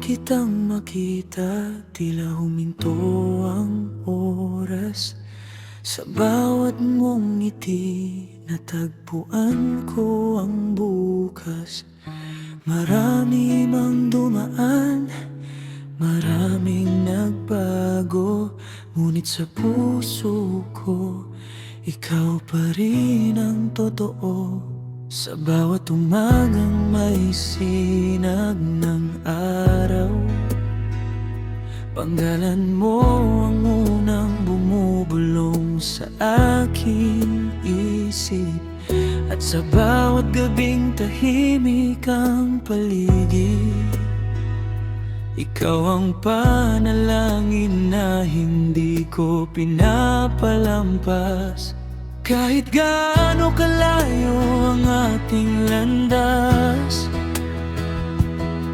kitang makita, tila huminto ang oras. Sa bawat mong ngiti, natagpuan ko ang bukas. Marami mang dumaan, maraming nagbago, ngunit sa puso ko, ikaw pa rin ang totoo. Sa bawat umagang may sinag ng araw, panggalan mo ang unang bumubulong sa aking isip. At sa bawat gabing tahimik ang paligid, ikaw ang panalangin na hindi ko pinapalampas. Kahit gaano kalayo ang ating landas,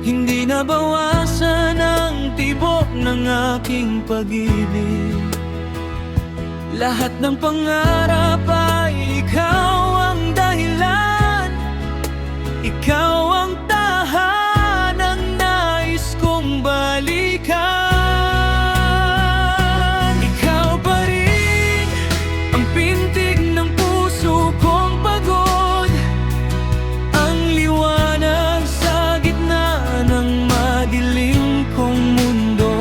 hindi nabawasan ang tibok ng aking pag-ibig. Lahat ng pangarap ay ikaw ang dahilan, ikaw ang tahanang nais kong balikan. Ikaw pa rin ang pintig ng puso kong pagod, ang liwanag sa gitna ng madilim kong mundo.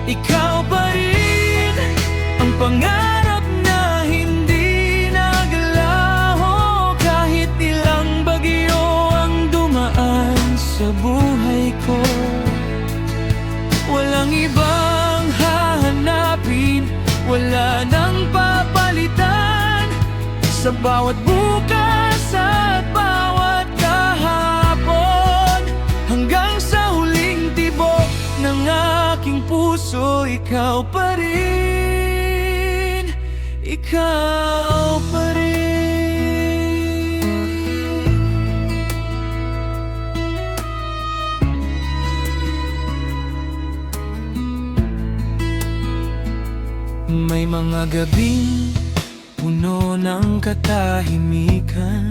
Ikaw pa rin ang pangarap na hindi naglaho, kahit ilang bagyo ang dumaan sa buhay ko. Walang ibang hahanapin, wala nang papalitan. Sa bawat bukas at bawat kahapon, hanggang sa huling tibok ng aking puso, ikaw pa rin, ikaw pa rin. May mga gabing puno ng katahimikan,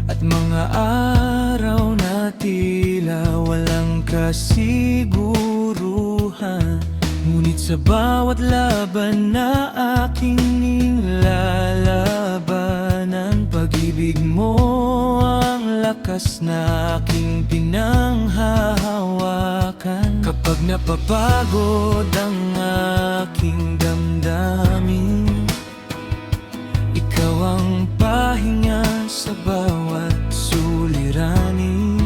at mga araw na tila walang kasiguruhan. Ngunit sa bawat laban na aking nilalabanan, pag-ibig mo ang lakas na aking pinanghahawakan. Kapag napapagod ang aking damdamin, ikaw ang pahinga sa bawat suliranin.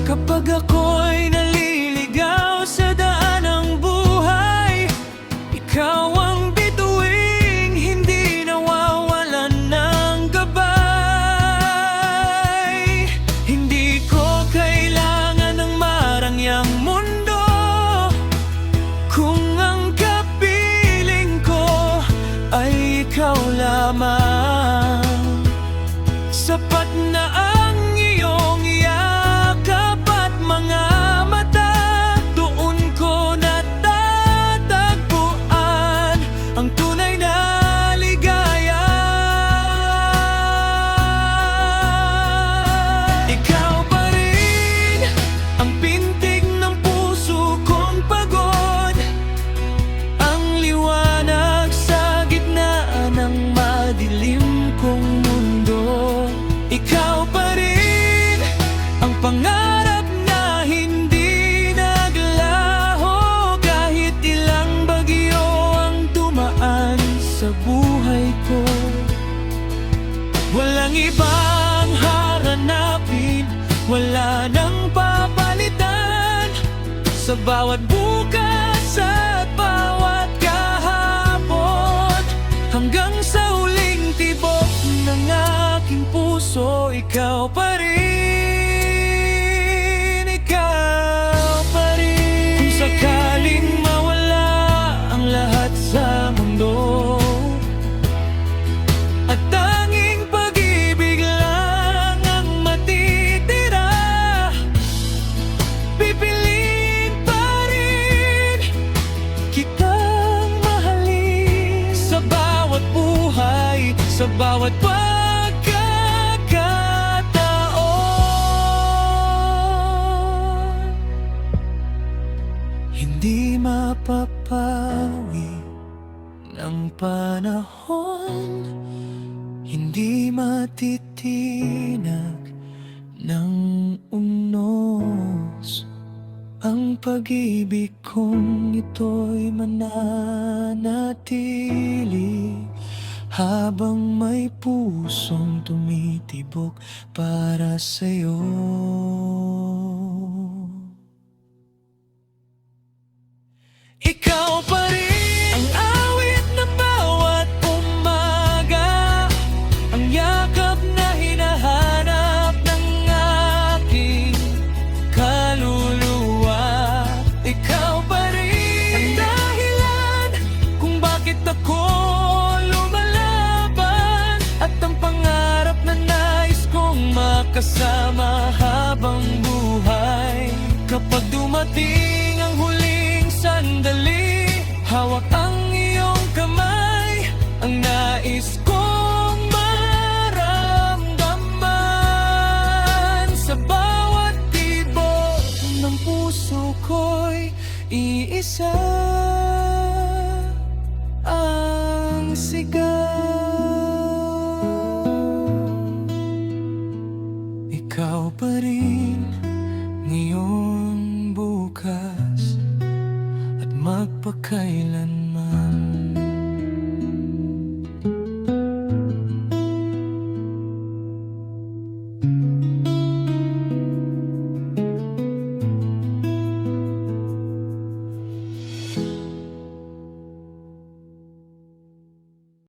Kapag ako'y naliligaw sa daan ng buhay, ikaw ang bituing hindi nawawalan ng gabay. Hindi ko kailangan ng marangyang mundo, kung ang kapiling ko ay ikaw lamang. Sapat na ang iyong yakap at mga mata, doon ko natatagpuan ang tunay na ligaya. Ikaw pa rin ang pintig ng puso kong pagod, ang liwanag sa gitna ng madilim kong mundo. Ikaw pa rin ang pangarap na hindi naglaho, kahit ilang bagyo ang dumaan sa buhay ko. Walang ibang hahanapin, wala nang papalitan. Sa bawat bukas at bawat kahapon, hanggang sa huling tibok ng aking puso, ikaw pa rin, ikaw pa rin. Kung sakaling mawala ang lahat sa mundo, at tanging pag-ibig lang ang matitira, pipiliin pa rin kitang mahalin. Sa bawat buhay, sa bawat pagkakataon. Hindi mapapawi ng panahon, hindi matitinag ng unos. Ang pag-ibig kong ito'y mananatili habang may pusong tumitibok para sa'yo. Ikaw pa rin ang awit ng bawat umaga, ang yakap na hinahanap ng aking kaluluwa. Ikaw pa rin ang dahilan kung bakit ako lumalaban, at ang pangarap na nais kong makasama habang buhay. Kapag dumating ang huling sandali, hawak ang iyong kamay, ang nais kong maramdaman. Sa bawat tibok ng puso ko'y iisa ang sigaw. Ikaw pa rin ngayon, bukas, at magpakailanman.